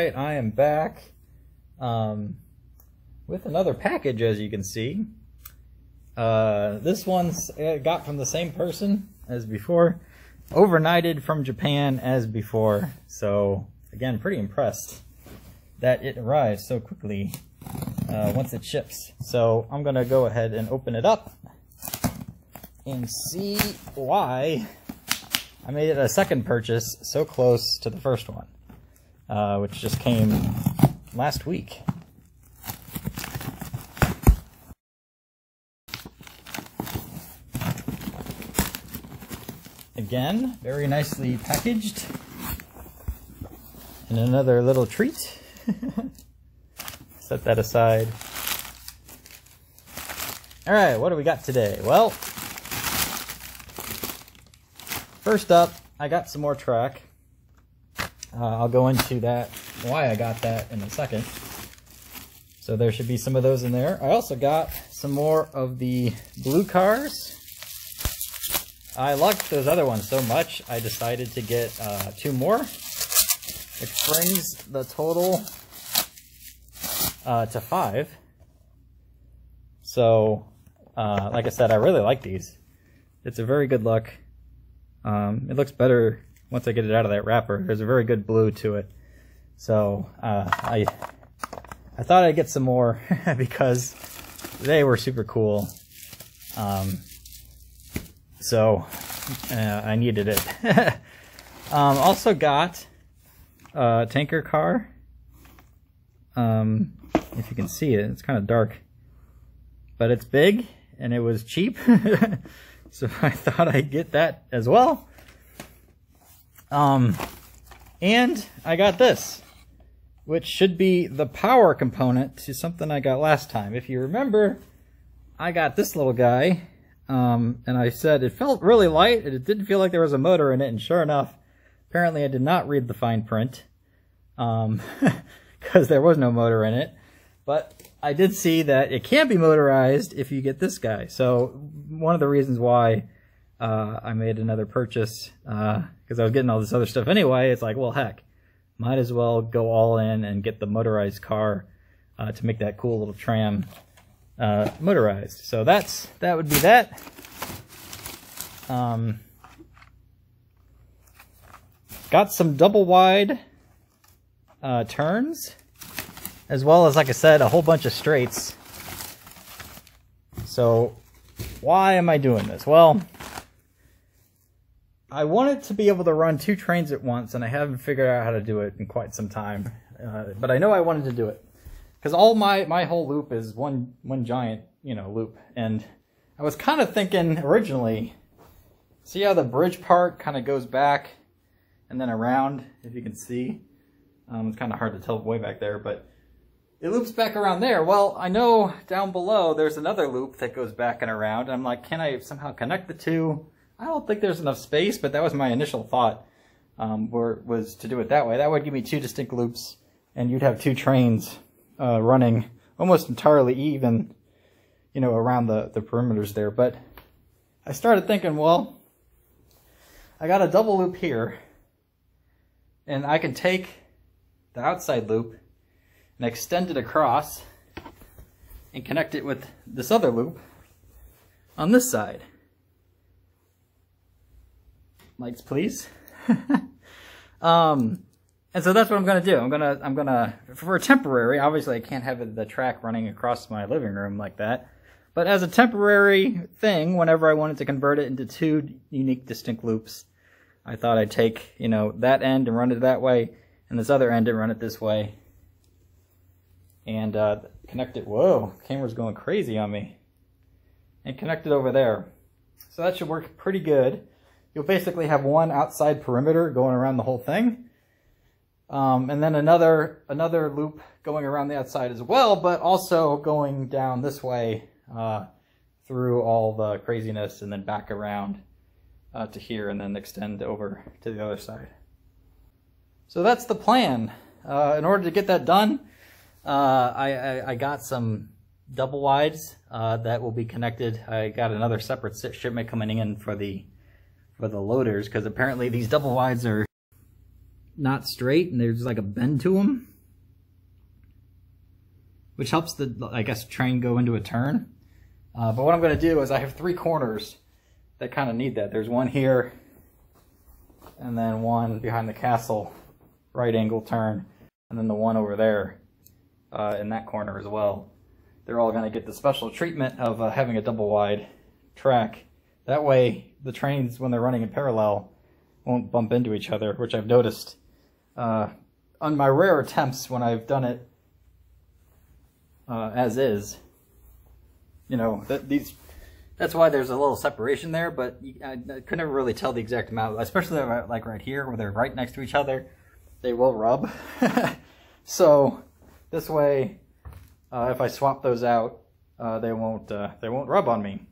Alright, I am back with another package, as you can see. This one's got from the same person as before, overnighted from Japan as before. So again, pretty impressed that it arrives so quickly once it ships. So I'm gonna go ahead and open it up and see why I made it a second purchase so close to the first one, which just came last week. Again, very nicely packaged. And another little treat. Set that aside. Alright, what do we got today? Well, first up, I got some more track. I'll go into that, why I got that in a second. So there should be some of those in there. I also got some more of the blue cars. I liked those other ones so much, I decided to get 2 more, which brings the total to 5. So, like I said, I really like these. It's a very good look. It looks better once I get it out of that wrapper. There's a very good blue to it. So, I thought I'd get some more because they were super cool. So, I needed it. Also got a tanker car. If you can see it, it's kind of dark. But it's big, and it was cheap. So I thought I'd get that as well. And I got this, which should be the power component to something I got last time. If you remember, I got this little guy. And I said it felt really light, and it didn't feel like there was a motor in it, and sure enough, apparently I did not read the fine print, because there was no motor in it, but I did see that it can be motorized if you get this guy. So one of the reasons why I made another purchase, because I was getting all this other stuff anyway, it's like, well, heck, might as well go all in and get the motorized car to make that cool little tram motorized. So that would be that. Got some double wide turns, as well as, like I said, a whole bunch of straights. So why am I doing this? Well, I wanted to be able to run 2 trains at once, and I haven't figured out how to do it in quite some time. But I know I wanted to do it, because all my whole loop is one giant, loop. And I was kind of thinking originally, see how the bridge part kind of goes back and then around, if you can see. It's kind of hard to tell way back there, but it loops back around there. Well, I know down below there's another loop that goes back and around. And I'm like, can I somehow connect the two? I don't think there's enough space, but that was my initial thought, was to do it that way. That would give me 2 distinct loops, and you'd have 2 trains running almost entirely even, around the perimeters there. But I started thinking, well, I got a double loop here, and I can take the outside loop and extend it across and connect it with this other loop on this side. Lights, please. And so that's what I'm gonna do. I'm gonna for a temporary, obviously I can't have the track running across my living room like that, but as a temporary thing, whenever I wanted to convert it into 2 unique distinct loops, I thought I'd take, that end and run it that way, and this other end and run it this way, and connect it. Whoa, camera's going crazy on me. And connect it over there. So that should work pretty good. You'll basically have one outside perimeter going around the whole thing. And then another loop going around the outside as well, but also going down this way through all the craziness and then back around to here and then extend over to the other side. So that's the plan. In order to get that done, I got some double wides that will be connected. I got another separate shipment coming in for the loaders, because apparently these double wides are not straight and there's like a bend to them. which helps the, I guess, train go into a turn. But what I'm going to do is I have 3 corners that kind of need that. There's one here, and then one behind the castle, right angle turn, and then the one over there in that corner as well. They're all going to get the special treatment of having a double wide track. That way the trains, when they're running in parallel, won't bump into each other, which I've noticed on my rare attempts when I've done it as is. You know, that's why there's a little separation there, but I could never really tell the exact amount, especially like right here where they're right next to each other. They will rub. So this way, if I swap those out, they won't rub on me.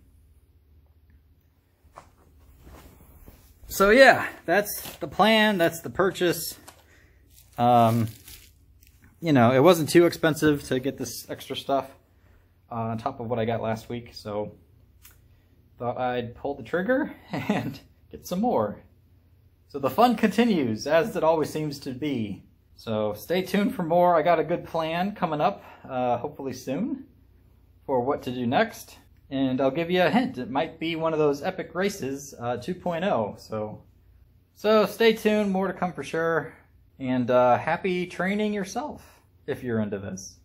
So yeah, that's the plan. That's the purchase. You know, it wasn't too expensive to get this extra stuff on top of what I got last week, so thought I'd pull the trigger and get some more. So the fun continues, as it always seems to be. So stay tuned for more. I got a good plan coming up, hopefully soon, for what to do next. And I'll give you a hint. It might be one of those epic races 2.0. So stay tuned. More to come for sure. And happy training yourself if you're into this.